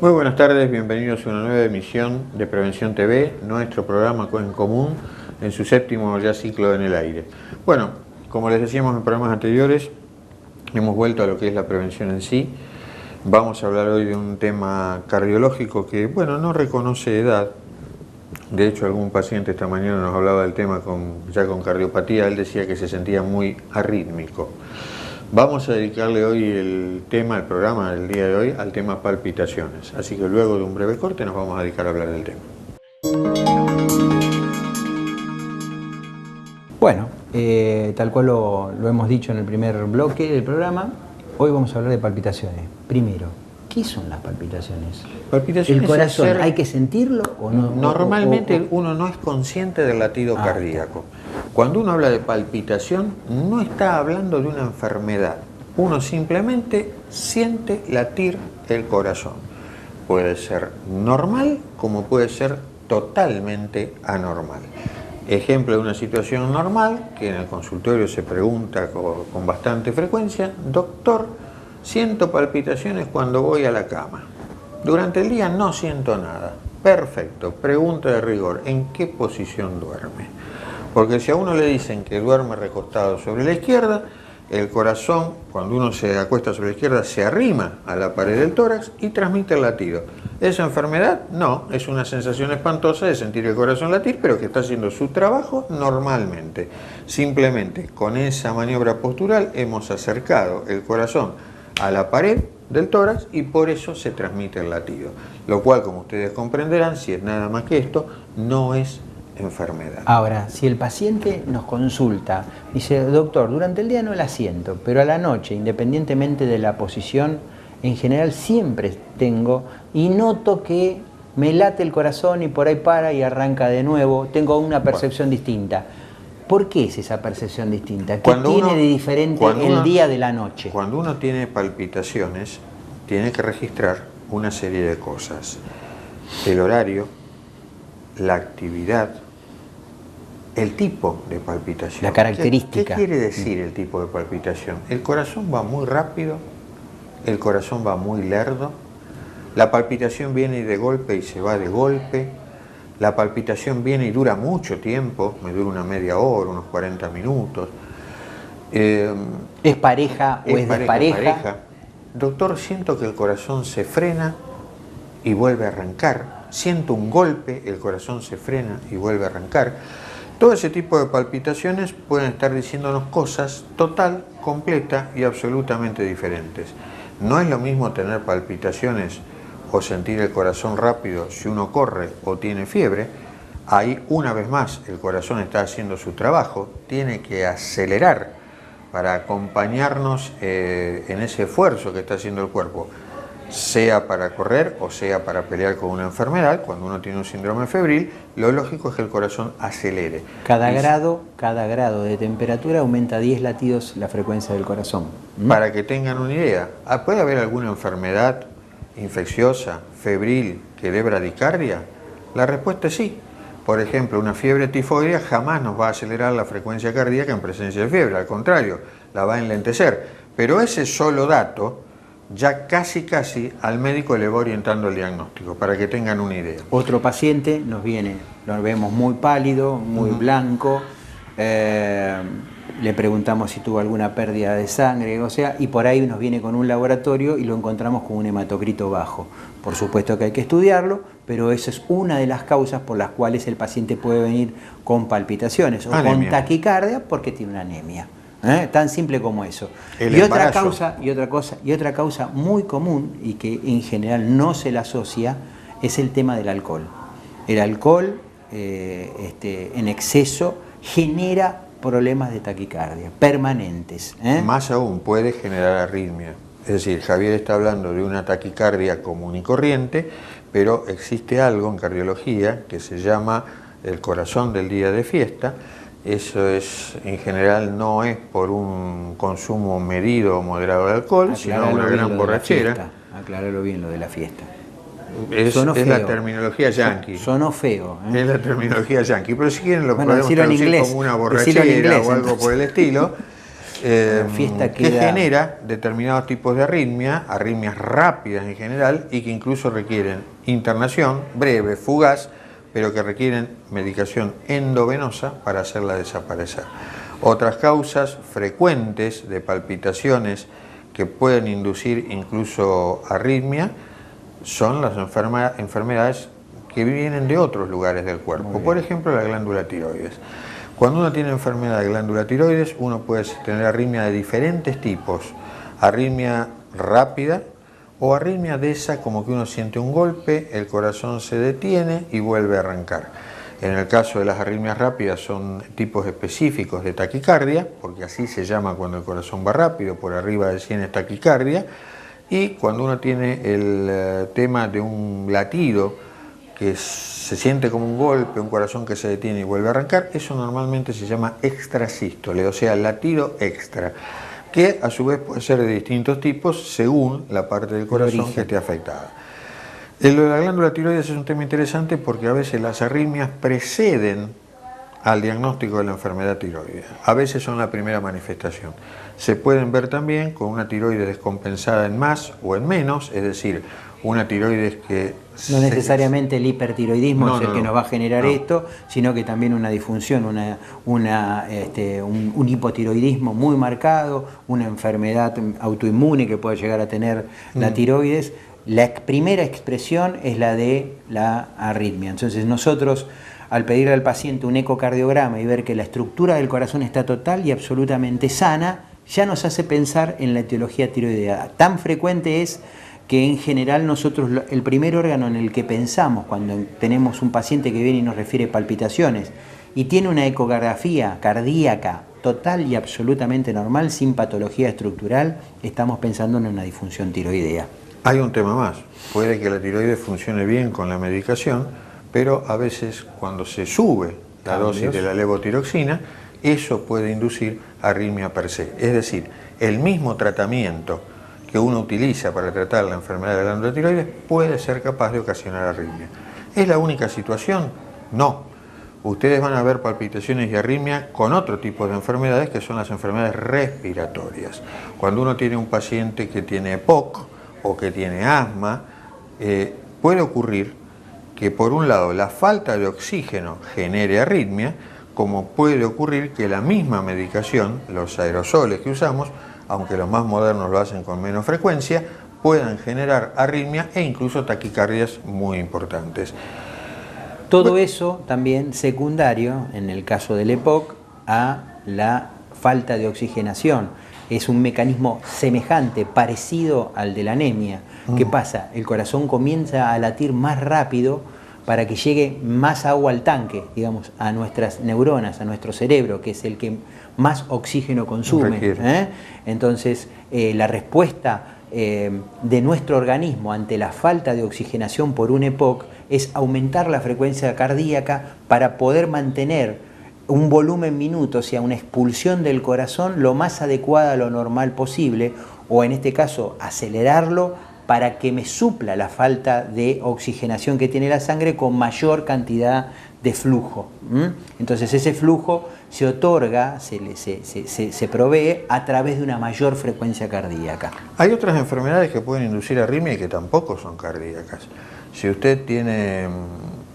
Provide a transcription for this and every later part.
Muy buenas tardes, bienvenidos a una nueva emisión de Prevención TV, nuestro programa en común en su séptimo ya ciclo en el aire. Bueno, como les decíamos en programas anteriores, hemos vuelto a lo que es la prevención en sí. Vamos a hablar hoy de un tema cardiológico que, bueno, no reconoce edad. De hecho, algún paciente esta mañana nos hablaba del tema ya con cardiopatía. Él decía que se sentía muy arrítmico. Vamos a dedicarle hoy el programa del día de hoy, al tema palpitaciones. Así que luego de un breve corte nos vamos a dedicar a hablar del tema. Bueno, tal cual lo hemos dicho en el primer bloque del programa, hoy vamos a hablar de palpitaciones. Primero, ¿qué son las palpitaciones? Palpitaciones. ¿El corazón hay que sentirlo o no? Normalmente uno no es consciente del latido cardíaco. Cuando uno habla de palpitación, no está hablando de una enfermedad. Uno simplemente siente latir el corazón. Puede ser normal como puede ser totalmente anormal. Ejemplo de una situación normal, que en el consultorio se pregunta con bastante frecuencia: doctor, siento palpitaciones cuando voy a la cama. Durante el día no siento nada. Perfecto. Pregunta de rigor: ¿en qué posición duerme? Porque si a uno le dicen que duerme recostado sobre la izquierda, el corazón, cuando uno se acuesta sobre la izquierda, se arrima a la pared del tórax y transmite el latido. ¿Es enfermedad? No, es una sensación espantosa de sentir el corazón latir, pero que está haciendo su trabajo normalmente. Simplemente con esa maniobra postural hemos acercado el corazón a la pared del tórax y por eso se transmite el latido. Lo cual, como ustedes comprenderán, si es nada más que esto, no es enfermedad. Ahora, si el paciente nos consulta, dice: doctor, durante el día no la siento, pero a la noche, independientemente de la posición, en general siempre tengo y noto que me late el corazón y por ahí para y arranca de nuevo, tengo una percepción distinta. ¿Por qué es esa percepción distinta? ¿Qué tiene de diferente el día de la noche? Cuando uno tiene palpitaciones, tiene que registrar una serie de cosas: el horario, la actividad, el tipo de palpitación. La característica. ¿Qué quiere decir el tipo de palpitación? El corazón va muy rápido, el corazón va muy lerdo, la palpitación viene de golpe y se va de golpe, la palpitación viene y dura mucho tiempo, me dura una media hora, unos 40 minutos. ¿Es pareja o es despareja? Doctor, siento que el corazón se frena y vuelve a arrancar. Siento un golpe, el corazón se frena y vuelve a arrancar. Todo ese tipo de palpitaciones pueden estar diciéndonos cosas total, completa y absolutamente diferentes. No es lo mismo tener palpitaciones o sentir el corazón rápido si uno corre o tiene fiebre. Ahí, una vez más, el corazón está haciendo su trabajo, tiene que acelerar para acompañarnos en ese esfuerzo que está haciendo el cuerpo, sea para correr o sea para pelear con una enfermedad. Cuando uno tiene un síndrome febril, lo lógico es que el corazón acelere. Cada grado de temperatura aumenta 10 latidos la frecuencia del corazón. Para que tengan una idea, ¿puede haber alguna enfermedad infecciosa, febril, que dé bradicardia? La respuesta es sí. Por ejemplo, una fiebre tifoidea jamás nos va a acelerar la frecuencia cardíaca en presencia de fiebre, al contrario, la va a enlentecer. Pero ese solo dato ya casi al médico le va orientando el diagnóstico, para que tengan una idea. Otro paciente nos viene, lo vemos muy pálido, muy blanco, le preguntamos si tuvo alguna pérdida de sangre, y por ahí nos viene con un laboratorio y lo encontramos con un hematocrito bajo. Por supuesto que hay que estudiarlo, pero esa es una de las causas por las cuales el paciente puede venir con palpitaciones o con taquicardia porque tiene una anemia. Tan simple como eso. Otra causa muy común y que en general no se la asocia es el tema del alcohol. El alcohol en exceso genera problemas de taquicardia permanentes. Más aún, puede generar arritmia. Es decir, Javier está hablando de una taquicardia común y corriente, pero existe algo en cardiología que se llama el corazón del día de fiesta. Eso es, en general, no es por un consumo medido o moderado de alcohol, sino una gran borrachera. Acláralo bien lo de la fiesta. Es la terminología yanqui. Sonó feo. Es la terminología yanqui, pero si quieren lo podemos traducir como una borrachera inglés, o algo por el estilo. fiesta que genera determinados tipos de arritmias rápidas en general y que incluso requieren internación breve, fugaz, pero que requieren medicación endovenosa para hacerla desaparecer. Otras causas frecuentes de palpitaciones que pueden inducir incluso arritmia son las enfermedades que vienen de otros lugares del cuerpo, por ejemplo la glándula tiroides. Cuando uno tiene enfermedad de glándula tiroides, uno puede tener arritmia de diferentes tipos, arritmia rápida o arritmia de esa como que uno siente un golpe, el corazón se detiene y vuelve a arrancar. En el caso de las arritmias rápidas son tipos específicos de taquicardia, porque así se llama cuando el corazón va rápido, por arriba de 100 es taquicardia, y cuando uno tiene el tema de un latido que se siente como un golpe, un corazón que se detiene y vuelve a arrancar, eso normalmente se llama extrasístole, o sea, latido extra, que a su vez puede ser de distintos tipos según la parte del corazón que esté afectada. Lo de la glándula tiroides es un tema interesante porque a veces las arritmias preceden al diagnóstico de la enfermedad tiroidea. A veces son la primera manifestación. Se pueden ver también con una tiroides descompensada en más o en menos, es decir, una tiroides que... No necesariamente el hipertiroidismo es el que nos va a generar esto, sino que también una disfunción, un hipotiroidismo muy marcado, una enfermedad autoinmune que puede llegar a tener la tiroides. La primera expresión es la de la arritmia. Entonces nosotros, al pedirle al paciente un ecocardiograma y ver que la estructura del corazón está total y absolutamente sana, ya nos hace pensar en la etiología tiroidea. Tan frecuente es que en general nosotros el primer órgano en el que pensamos cuando tenemos un paciente que viene y nos refiere palpitaciones y tiene una ecografía cardíaca total y absolutamente normal, sin patología estructural, estamos pensando en una disfunción tiroidea. Hay un tema más, puede que la tiroides funcione bien con la medicación, pero a veces cuando se sube la dosis de la levotiroxina, eso puede inducir arritmia per se. Es decir, el mismo tratamiento que uno utiliza para tratar la enfermedad de la glándula tiroides puede ser capaz de ocasionar arritmia. ¿Es la única situación? No. Ustedes van a ver palpitaciones y arritmia con otro tipo de enfermedades que son las enfermedades respiratorias. Cuando uno tiene un paciente que tiene EPOC o que tiene asma, puede ocurrir que por un lado la falta de oxígeno genere arritmia, como puede ocurrir que la misma medicación, los aerosoles que usamos, aunque los más modernos lo hacen con menos frecuencia, puedan generar arritmia e incluso taquicardias muy importantes. Todo eso también secundario, en el caso del EPOC, a la falta de oxigenación. Es un mecanismo semejante, parecido al de la anemia. ¿Qué pasa? El corazón comienza a latir más rápido para que llegue más agua al tanque, digamos, a nuestras neuronas, a nuestro cerebro, que es el que más oxígeno consume. Entonces, la respuesta de nuestro organismo ante la falta de oxigenación por un EPOC es aumentar la frecuencia cardíaca para poder mantener un volumen minuto, o sea, una expulsión del corazón lo más adecuada a lo normal posible, o en este caso acelerarlo para que me supla la falta de oxigenación que tiene la sangre con mayor cantidad de flujo. Entonces ese flujo se otorga, se provee a través de una mayor frecuencia cardíaca. Hay otras enfermedades que pueden inducir arritmia y que tampoco son cardíacas. Si usted tiene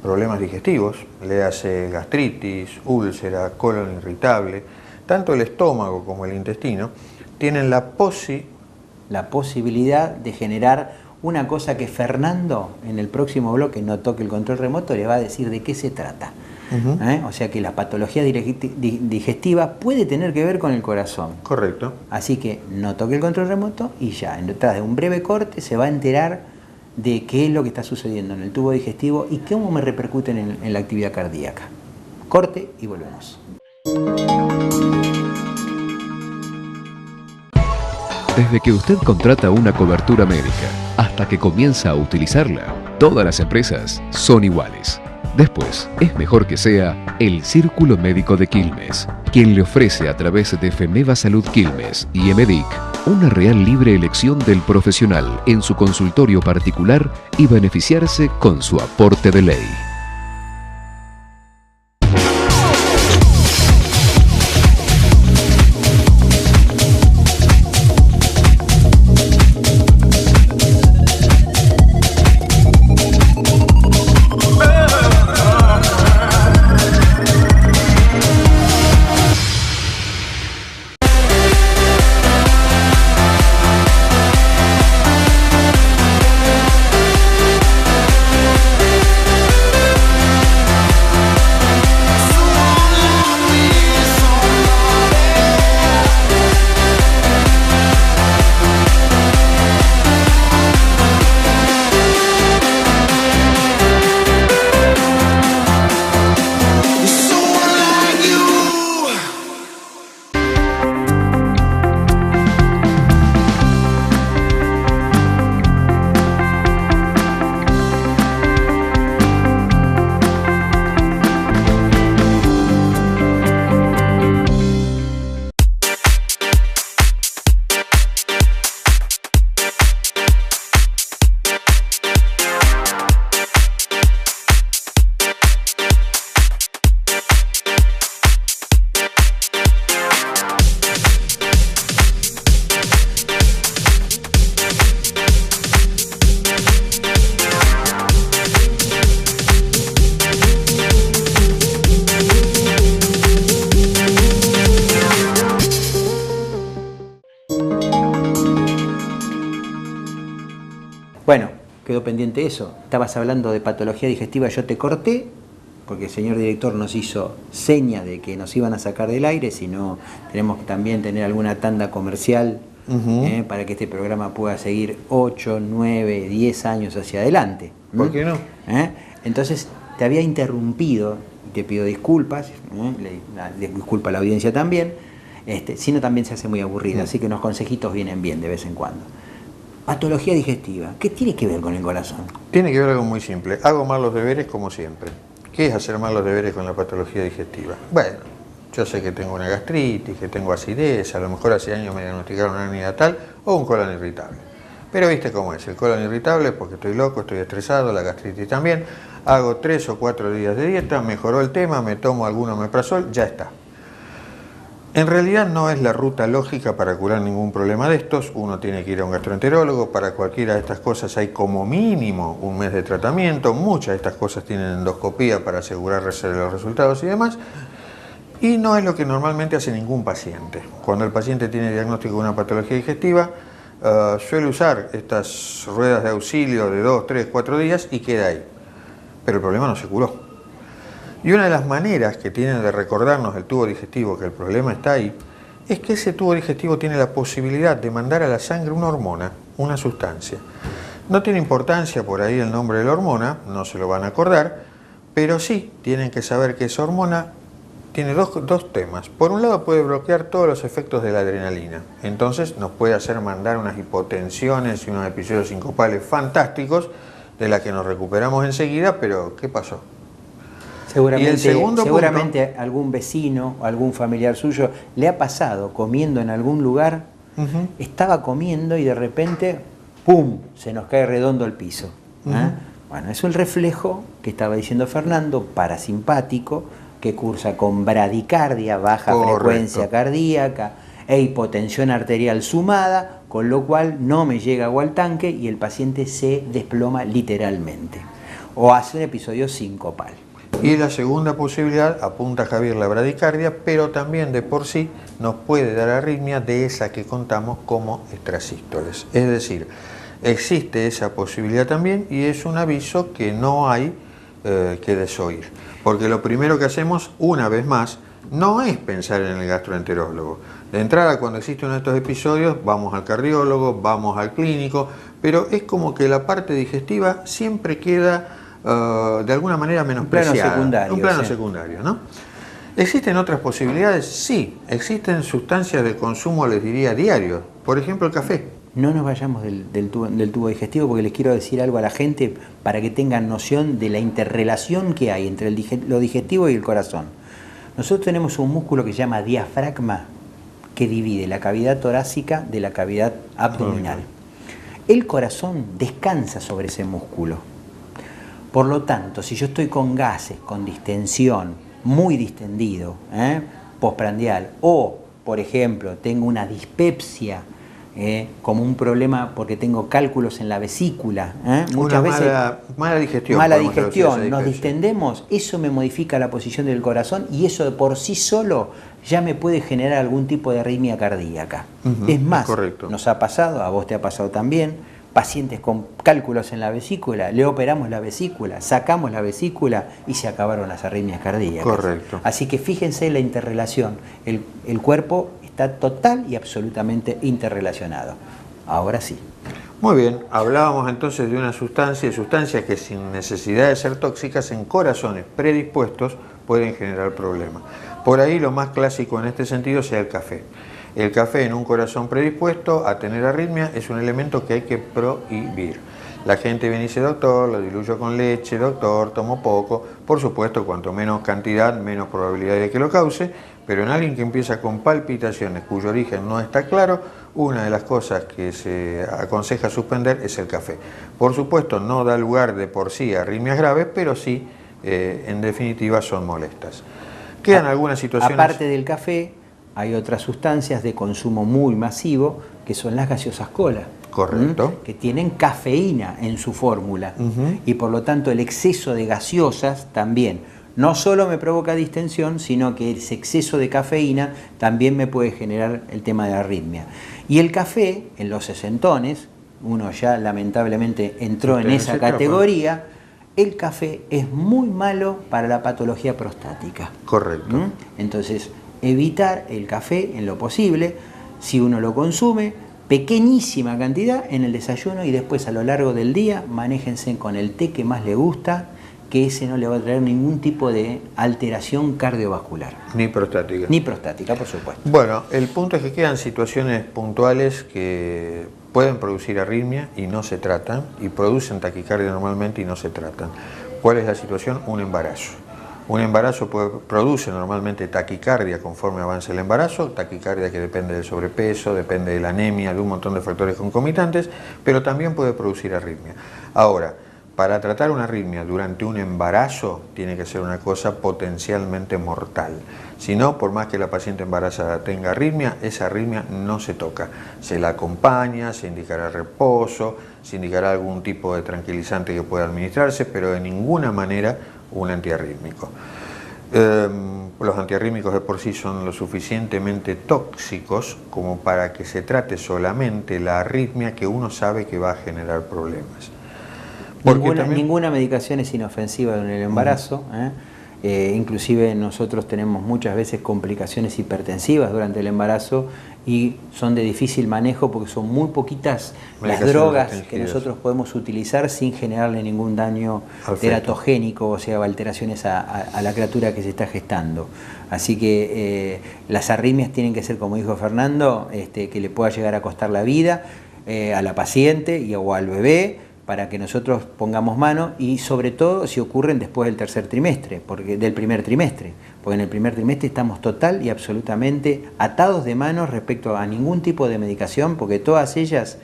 problemas digestivos, le hace gastritis, úlcera, colon irritable, tanto el estómago como el intestino tienen la posibilidad de generar una cosa que Fernando en el próximo bloque, No Toque el Control Remoto, le va a decir de qué se trata. O sea que la patología digestiva puede tener que ver con el corazón. Correcto. Así que no toque el control remoto y ya, detrás de un breve corte se va a enterar de qué es lo que está sucediendo en el tubo digestivo y cómo me repercuten en la actividad cardíaca. Corte y volvemos. Desde que usted contrata una cobertura médica hasta que comienza a utilizarla, todas las empresas son iguales. Después, es mejor que sea el Círculo Médico de Quilmes, quien le ofrece a través de Femeva Salud Quilmes y Emedic una real libre elección del profesional en su consultorio particular y beneficiarse con su aporte de ley. Bueno, quedó pendiente eso. Estabas hablando de patología digestiva, yo te corté, porque el señor director nos hizo seña de que nos iban a sacar del aire, si no tenemos que también tener alguna tanda comercial para que este programa pueda seguir 8, 9, 10 años hacia adelante. ¿Por qué no? Entonces, te había interrumpido, y te pido disculpas, disculpa a la audiencia también, si no también se hace muy aburrida, así que unos consejitos vienen bien de vez en cuando. Patología digestiva, ¿qué tiene que ver con el corazón? Tiene que ver algo muy simple. Hago mal los deberes como siempre. ¿Qué es hacer mal los deberes con la patología digestiva? Bueno, yo sé que tengo una gastritis, que tengo acidez, a lo mejor hace años me diagnosticaron una hernia tal o un colon irritable. Pero viste cómo es, el colon irritable es porque estoy loco, estoy estresado, la gastritis también. Hago 3 o 4 días de dieta, mejoró el tema, me tomo algún omeprazol, ya está. En realidad no es la ruta lógica para curar ningún problema de estos. Uno tiene que ir a un gastroenterólogo. Para cualquiera de estas cosas hay como mínimo un mes de tratamiento. Muchas de estas cosas tienen endoscopía para asegurarse de los resultados y demás. Y no es lo que normalmente hace ningún paciente. Cuando el paciente tiene diagnóstico de una patología digestiva, suele usar estas ruedas de auxilio de 2, 3, 4 días y queda ahí. Pero el problema no se curó. Y una de las maneras que tienen de recordarnos el tubo digestivo que el problema está ahí, es que ese tubo digestivo tiene la posibilidad de mandar a la sangre una hormona, una sustancia. No tiene importancia por ahí el nombre de la hormona, no se lo van a acordar, pero sí tienen que saber que esa hormona tiene dos temas. Por un lado puede bloquear todos los efectos de la adrenalina, entonces nos puede hacer mandar unas hipotensiones y unos episodios sincopales fantásticos de las que nos recuperamos enseguida, pero ¿qué pasó? Seguramente algún vecino o algún familiar suyo le ha pasado comiendo en algún lugar, estaba comiendo y de repente, ¡pum!, se nos cae redondo el piso. Bueno, es el reflejo que estaba diciendo Fernando, parasimpático, que cursa con bradicardia, baja frecuencia cardíaca e hipotensión arterial sumada, con lo cual no me llega agua al tanque y el paciente se desploma literalmente. O hace un episodio sincopal. Y la segunda posibilidad, apunta Javier, la bradicardia, pero también de por sí nos puede dar arritmia de esa que contamos como extrasístoles. Es decir, existe esa posibilidad también y es un aviso que no hay que desoír. Porque lo primero que hacemos, una vez más, no es pensar en el gastroenterólogo. De entrada, cuando existe uno de estos episodios, vamos al cardiólogo, vamos al clínico, pero es como que la parte digestiva siempre queda de alguna manera menospreciada. Un plano secundario, ¿no? ¿Existen otras posibilidades? Sí, existen sustancias de consumo, les diría, diario. Por ejemplo, el café. No nos vayamos del tubo digestivo porque les quiero decir algo a la gente para que tengan noción de la interrelación que hay entre lo digestivo y el corazón. Nosotros tenemos un músculo que se llama diafragma que divide la cavidad torácica de la cavidad abdominal. El corazón descansa sobre ese músculo. Por lo tanto, si yo estoy con gases, con distensión, muy distendido, postprandial, o, por ejemplo, tengo una dispepsia, como un problema porque tengo cálculos en la vesícula, muchas veces mala digestión. Mala digestión, nos distendemos, eso me modifica la posición del corazón y eso de por sí solo ya me puede generar algún tipo de arritmia cardíaca. Es más, nos ha pasado, a vos te ha pasado también, pacientes con cálculos en la vesícula, le operamos la vesícula, sacamos la vesícula y se acabaron las arritmias cardíacas. Correcto. Así que fíjense la interrelación, el cuerpo está total y absolutamente interrelacionado. Ahora sí. Muy bien, hablábamos entonces de una sustancias que sin necesidad de ser tóxicas en corazones predispuestos pueden generar problemas. Por ahí lo más clásico en este sentido sea el café. El café en un corazón predispuesto a tener arritmia es un elemento que hay que prohibir. La gente viene y dice, doctor, lo diluyo con leche, doctor, tomo poco. Por supuesto, cuanto menos cantidad, menos probabilidad de que lo cause, pero en alguien que empieza con palpitaciones cuyo origen no está claro, una de las cosas que se aconseja suspender es el café. Por supuesto, no da lugar de por sí a arritmias graves, pero sí, en definitiva, son molestas. Quedan algunas situaciones... Aparte del café, hay otras sustancias de consumo muy masivo, que son las gaseosas cola. Correcto. Que tienen cafeína en su fórmula. Y por lo tanto el exceso de gaseosas también no solo me provoca distensión, sino que ese exceso de cafeína también me puede generar el tema de arritmia. Y el café, en los sesentones, uno ya lamentablemente entró en esa categoría, el café es muy malo para la patología prostática. Correcto. Entonces, evitar el café en lo posible, si uno lo consume, pequeñísima cantidad en el desayuno y después a lo largo del día, manéjense con el té que más le gusta, que ese no le va a traer ningún tipo de alteración cardiovascular. Ni prostática. Ni prostática, por supuesto. Bueno, el punto es que quedan situaciones puntuales que pueden producir arritmia y no se tratan, y producen taquicardia normalmente y no se tratan. ¿Cuál es la situación? Un embarazo. Un embarazo produce normalmente taquicardia conforme avanza el embarazo, taquicardia que depende del sobrepeso, depende de la anemia, de un montón de factores concomitantes, pero también puede producir arritmia. Ahora, para tratar una arritmia durante un embarazo tiene que ser una cosa potencialmente mortal. Si no, por más que la paciente embarazada tenga arritmia, esa arritmia no se toca. Se la acompaña, se indicará reposo, se indicará algún tipo de tranquilizante que pueda administrarse, pero de ninguna manera un antiarrítmico. Los antiarrítmicos de por sí son lo suficientemente tóxicos como para que se trate solamente la arritmia que uno sabe que va a generar problemas. Ninguna medicación es inofensiva en el embarazo, inclusive nosotros tenemos muchas veces complicaciones hipertensivas durante el embarazo y son de difícil manejo porque son muy poquitas las drogas que nosotros podemos utilizar sin generarle ningún daño teratogénico, o sea, alteraciones a la criatura que se está gestando. Así que las arritmias tienen que ser, como dijo Fernando, que le pueda llegar a costar la vida a la paciente o al bebé, para que nosotros pongamos mano, y sobre todo si ocurren después del del primer trimestre, porque en el primer trimestre estamos total y absolutamente atados de manos respecto a ningún tipo de medicación, porque todas ellas,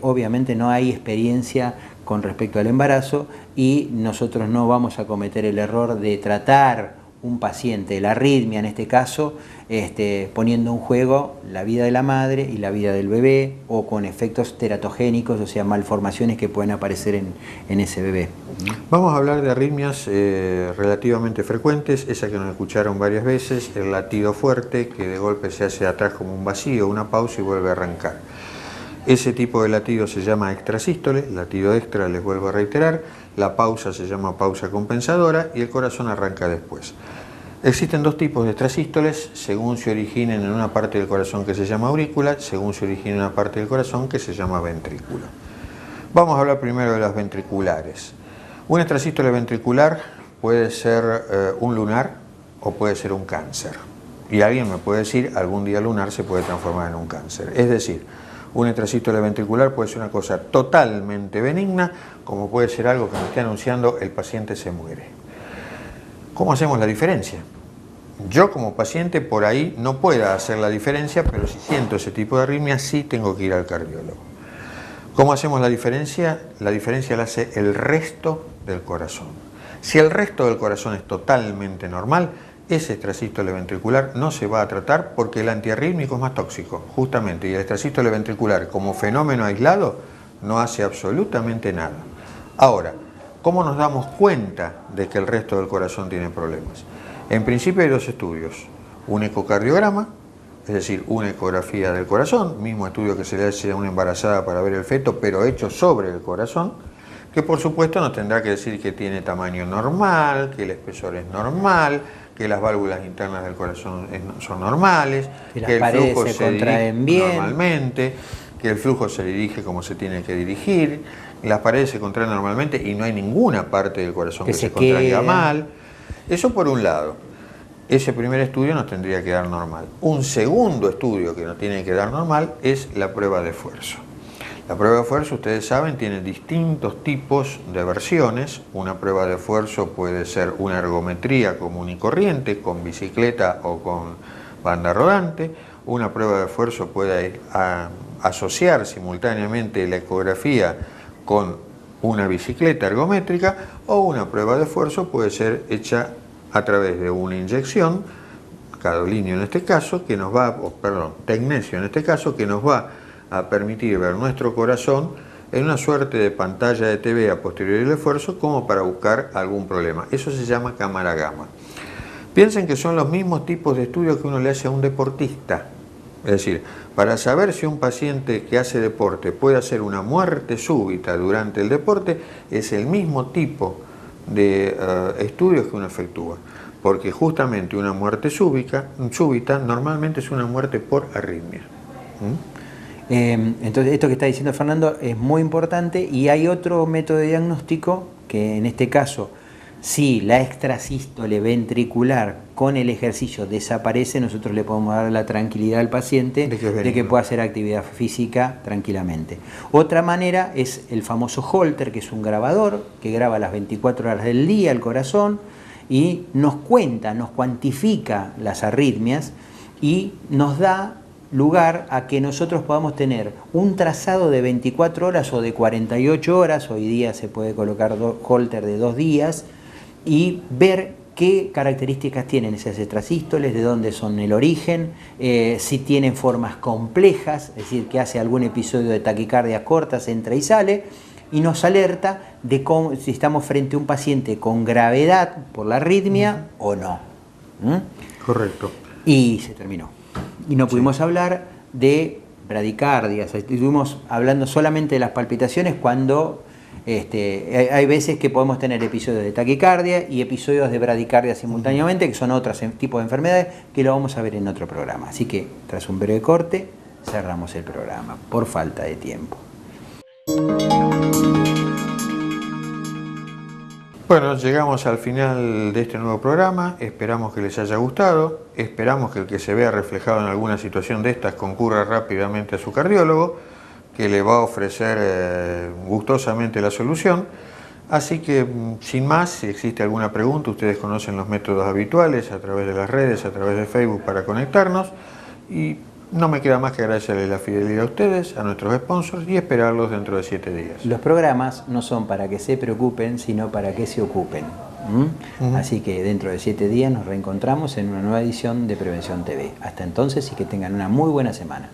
obviamente no hay experiencia con respecto al embarazo, y nosotros no vamos a cometer el error de tratar un paciente, la arritmia en este caso, poniendo en juego la vida de la madre y la vida del bebé, o con efectos teratogénicos, o sea, malformaciones que pueden aparecer en ese bebé. Vamos a hablar de arritmias relativamente frecuentes, esa que nos escucharon varias veces, el latido fuerte, que de golpe se hace atrás como un vacío, una pausa y vuelve a arrancar. Ese tipo de latido se llama extrasístole, latido extra, les vuelvo a reiterar, la pausa se llama pausa compensadora y el corazón arranca después. Existen dos tipos de extrasístoles, según se originen en una parte del corazón que se llama aurícula, según se origine en una parte del corazón que se llama ventrículo. Vamos a hablar primero de las ventriculares. Un extrasístole ventricular puede ser un lunar o puede ser un cáncer. Y alguien me puede decir, algún día lunar se puede transformar en un cáncer. Es decir, un extrasístole ventricular puede ser una cosa totalmente benigna, como puede ser algo que me esté anunciando el paciente se muere. ¿Cómo hacemos la diferencia? Yo como paciente por ahí no puedo hacer la diferencia, pero si siento ese tipo de arritmia sí tengo que ir al cardiólogo. ¿Cómo hacemos la diferencia? La diferencia la hace el resto del corazón. Si el resto del corazón es totalmente normal, ese extrasístole ventricular no se va a tratar porque el antiarrítmico es más tóxico, justamente, y el extrasístole ventricular como fenómeno aislado no hace absolutamente nada. Ahora, ¿cómo nos damos cuenta de que el resto del corazón tiene problemas? En principio hay dos estudios, un ecocardiograma, es decir, una ecografía del corazón, mismo estudio que se le hace a una embarazada para ver el feto, pero hecho sobre el corazón, que por supuesto nos tendrá que decir que tiene tamaño normal, que el espesor es normal, que las válvulas internas del corazón son normales, que el flujo se contraen bien normalmente, que el flujo se dirige como se tiene que dirigir, las paredes se contraen normalmente y no hay ninguna parte del corazón que se contraiga mal. Eso por un lado. Ese primer estudio nos tendría que dar normal. Un segundo estudio que nos tiene que dar normal es la prueba de esfuerzo. La prueba de esfuerzo, ustedes saben, tiene distintos tipos de versiones. Una prueba de esfuerzo puede ser una ergometría común y corriente, con bicicleta o con banda rodante. Una prueba de esfuerzo puede asociar simultáneamente la ecografía con una bicicleta ergométrica, o una prueba de esfuerzo puede ser hecha a través de una inyección, cadolinio en este caso, que nos va, tecnecio en este caso, que nos va a permitir ver nuestro corazón en una suerte de pantalla de TV a posteriori del esfuerzo, como para buscar algún problema. Eso se llama cámara gamma. Piensen que son los mismos tipos de estudios que uno le hace a un deportista. Es decir, para saber si un paciente que hace deporte puede hacer una muerte súbita durante el deporte, es el mismo tipo de estudios que uno efectúa. Porque justamente una muerte súbita normalmente es una muerte por arritmia. Entonces, esto que está diciendo Fernando es muy importante, y hay otro método de diagnóstico que en este caso, si la extrasístole ventricular con el ejercicio desaparece, nosotros le podemos dar la tranquilidad al paciente de que pueda hacer actividad física tranquilamente. Otra manera es el famoso Holter, que es un grabador que graba las 24 horas del día el corazón y nos cuenta, nos cuantifica las arritmias y nos da lugar a que nosotros podamos tener un trazado de 24 horas o de 48 horas, hoy día se puede colocar Holter de 2 días, y ver qué características tienen esas extrasístoles, de dónde son el origen, si tienen formas complejas, es decir, que hace algún episodio de taquicardia cortas, entra y sale, y nos alerta de cómo, si estamos frente a un paciente con gravedad por la arritmia o no. Correcto. Y se terminó. Y no pudimos hablar de bradicardias, estuvimos hablando solamente de las palpitaciones cuando hay veces que podemos tener episodios de taquicardia y episodios de bradicardia simultáneamente, que son otros tipos de enfermedades que lo vamos a ver en otro programa. Así que tras un breve corte cerramos el programa por falta de tiempo. Bueno, llegamos al final de este nuevo programa, esperamos que les haya gustado, esperamos que el que se vea reflejado en alguna situación de estas concurra rápidamente a su cardiólogo, que le va a ofrecer gustosamente la solución. Así que, sin más, si existe alguna pregunta, ustedes conocen los métodos habituales a través de las redes, a través de Facebook para conectarnos, y no me queda más que agradecerles la fidelidad a ustedes, a nuestros sponsors, y esperarlos dentro de 7 días. Los programas no son para que se preocupen, sino para que se ocupen. Así que dentro de 7 días nos reencontramos en una nueva edición de Prevención TV. Hasta entonces, y que tengan una muy buena semana.